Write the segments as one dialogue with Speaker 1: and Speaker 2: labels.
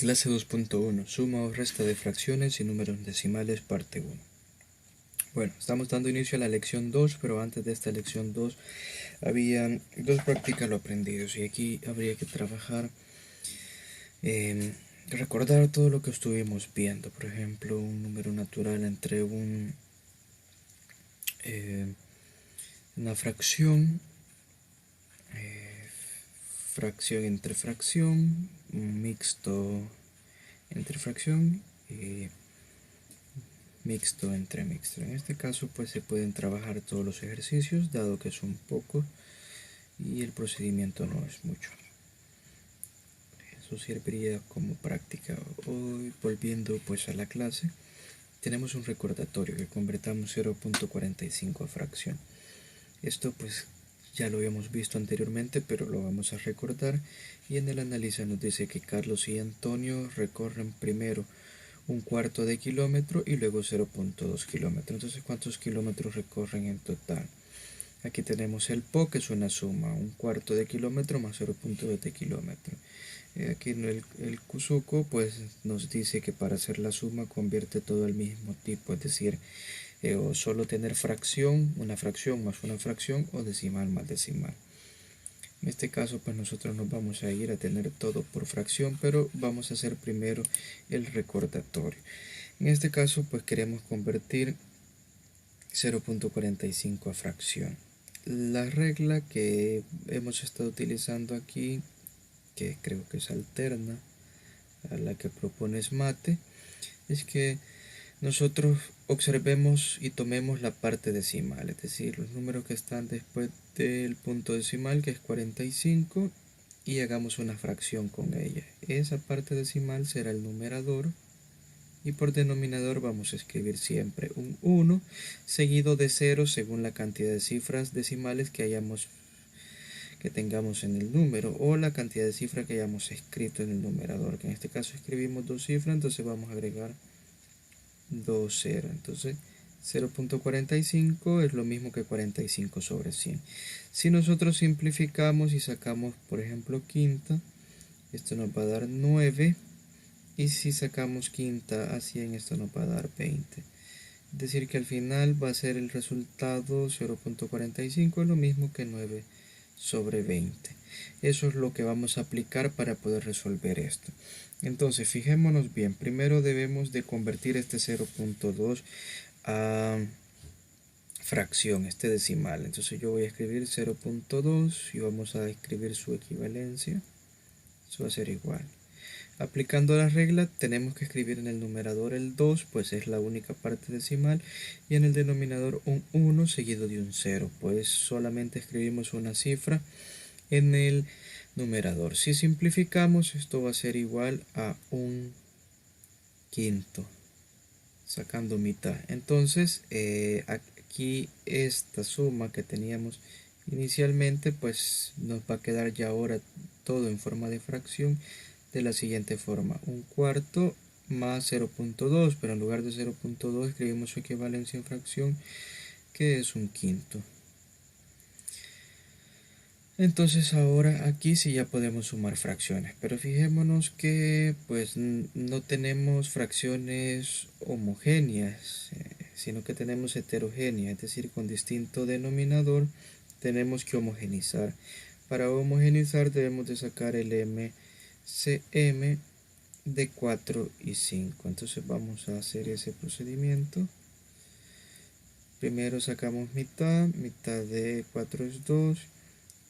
Speaker 1: Clase 2.1. Suma o resta de fracciones y números decimales, parte 1. Bueno, estamos dando inicio a la lección 2, pero antes de esta lección 2 habían dos prácticas lo aprendidos y aquí habría que trabajar recordar todo lo que estuvimos viendo. Por ejemplo, un número natural entre una fracción, fracción entre fracción, un mixto entre fracción y mixto entre mixto. En este caso pues se pueden trabajar todos los ejercicios, dado que son pocos y el procedimiento no es mucho. Eso serviría como práctica. Hoy, volviendo pues a la clase, tenemos un recordatorio que convertamos 0.45 a fracción. Esto pues ya lo habíamos visto anteriormente, pero lo vamos a recordar. Y en el análisis nos dice que Carlos y Antonio recorren primero un cuarto de kilómetro y luego 0.2 kilómetros. Entonces, ¿cuántos kilómetros recorren en total? Aquí tenemos el PO, que es una suma, un cuarto de kilómetro más 0.2 de kilómetro. Aquí el Kusuko pues nos dice que para hacer la suma convierte todo al mismo tipo, es decir, o solo tener fracción, una fracción más una fracción, o decimal más decimal. En este caso pues nosotros nos vamos a ir a tener todo por fracción, pero vamos a hacer primero el recordatorio. En este caso pues queremos convertir 0.45 a fracción. La regla que hemos estado utilizando aquí, que creo que es alterna a la que propone SMATE, es que nosotros observemos y tomemos la parte decimal, es decir, los números que están después del punto decimal, que es 45, y hagamos una fracción con ella. Esa parte decimal será el numerador y por denominador vamos a escribir siempre un 1 seguido de 0 según la cantidad de cifras decimales que tengamos en el número, o la cantidad de cifras que hayamos escrito en el numerador, que en este caso escribimos dos cifras, entonces vamos a agregar 2 0. Entonces 0.45 es lo mismo que 45 sobre 100. Si nosotros simplificamos y sacamos, por ejemplo, quinta, esto nos va a dar 9. Y si sacamos quinta a 100, esto nos va a dar 20. Es decir, que al final va a ser el resultado 0.45, es lo mismo que 9 sobre 20. Eso es lo que vamos a aplicar para poder resolver esto. Entonces, fijémonos bien. Primero debemos de convertir este 0.2 a fracción, este decimal. Entonces yo voy a escribir 0.2 y vamos a escribir su equivalencia. Eso va a ser igual. Aplicando la regla, tenemos que escribir en el numerador el 2, pues es la única parte decimal, y en el denominador un 1 seguido de un 0, pues solamente escribimos una cifra en el numerador. Si simplificamos, esto va a ser igual a un quinto, sacando mitad. Entonces, aquí esta suma que teníamos inicialmente, pues nos va a quedar ya ahora todo en forma de fracción, de la siguiente forma: un cuarto más 0.2, pero en lugar de 0.2 escribimos su equivalencia en fracción, que es un quinto. Entonces ahora aquí sí ya podemos sumar fracciones, pero fijémonos que pues no tenemos fracciones homogéneas, sino que tenemos heterogéneas, es decir, con distinto denominador. Tenemos que homogenizar. Para homogenizar debemos de sacar el MCM de 4 y 5. Entonces vamos a hacer ese procedimiento. Primero sacamos mitad de 4 es 2,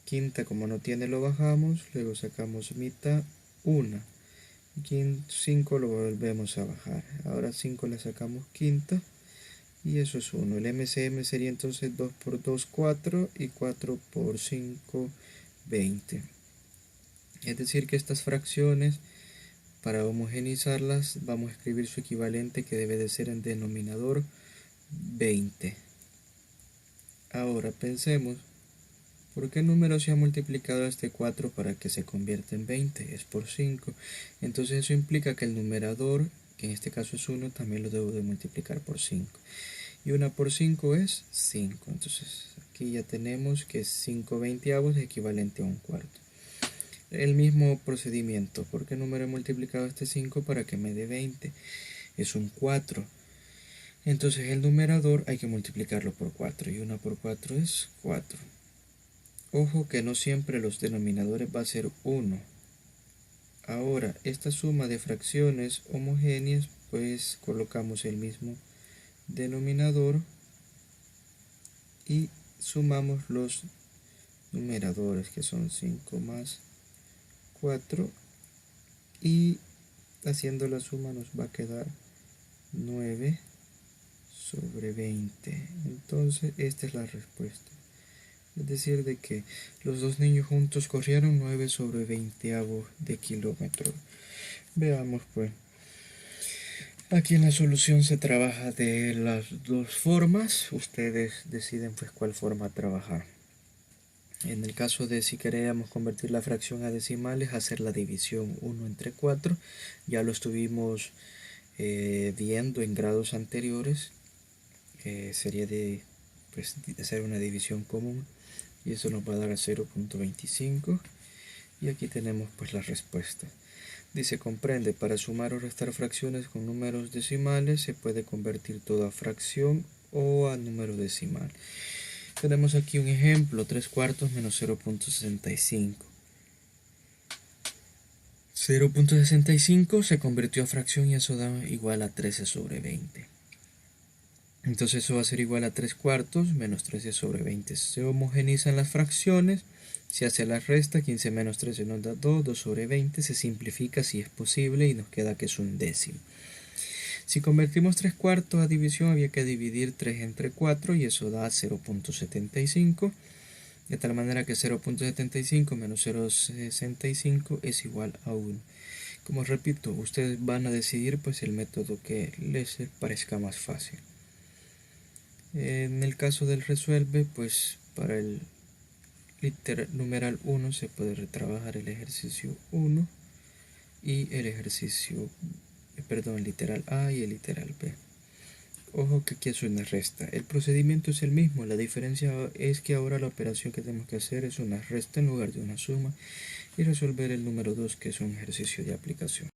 Speaker 1: quinta como no tiene lo bajamos, luego sacamos mitad 1, 5 lo volvemos a bajar, ahora 5 le sacamos quinta y eso es 1. El MCM sería entonces 2 por 2 4 y 4 por 5 20. Es decir que estas fracciones, para homogenizarlas, vamos a escribir su equivalente, que debe de ser en denominador 20. Ahora pensemos, ¿por qué número se ha multiplicado este 4 para que se convierta en 20? Es por 5. Entonces eso implica que el numerador, que en este caso es 1, también lo debo de multiplicar por 5. Y 1 por 5 es 5. Entonces aquí ya tenemos que 5 veinteavos es equivalente a un cuarto. el mismo procedimiento. ¿Por qué número he multiplicado este 5 para que me dé 20? Es un 4. Entonces el numerador hay que multiplicarlo por 4 y 1 por 4 es 4. Ojo que no siempre los denominadores va a ser 1. Ahora, esta suma de fracciones homogéneas, pues colocamos el mismo denominador y sumamos los numeradores, que son 5 más 4, y haciendo la suma nos va a quedar 9 sobre 20. Entonces esta es la respuesta. Es decir, de que los dos niños juntos corrieron 9 sobre 20 de kilómetro. Veamos pues. Aquí en la solución se trabaja de las dos formas. Ustedes deciden pues cuál forma trabajar. En el caso de si queremos convertir la fracción a decimales, hacer la división 1 entre 4. Ya lo estuvimos viendo en grados anteriores. Sería de pues, hacer una división común. Y eso nos va a dar a 0.25. Y aquí tenemos pues la respuesta. Dice, comprende, para sumar o restar fracciones con números decimales se puede convertir todo a fracción o a número decimal. Tenemos aquí un ejemplo, 3 cuartos menos 0.65. 0.65 se convirtió a fracción y eso da igual a 13 sobre 20. Entonces eso va a ser igual a 3 cuartos menos 13 sobre 20. Se homogenizan las fracciones, se hace la resta, 15 menos 13 nos da 2, 2 sobre 20, se simplifica si es posible y nos queda que es un décimo. Si convertimos 3 cuartos a división había que dividir 3 entre 4 y eso da 0.75. De tal manera que 0.75 menos 0.65 es igual a 1. Como repito, ustedes van a decidir pues el método que les parezca más fácil. En el caso del resuelve, pues para el numeral 1 se puede retrabajar el ejercicio 1 y el ejercicio, el literal A y el literal B. Ojo que aquí es una resta. El procedimiento es el mismo, la diferencia es que ahora la operación que tenemos que hacer es una resta en lugar de una suma y resolver el número 2, que es un ejercicio de aplicación.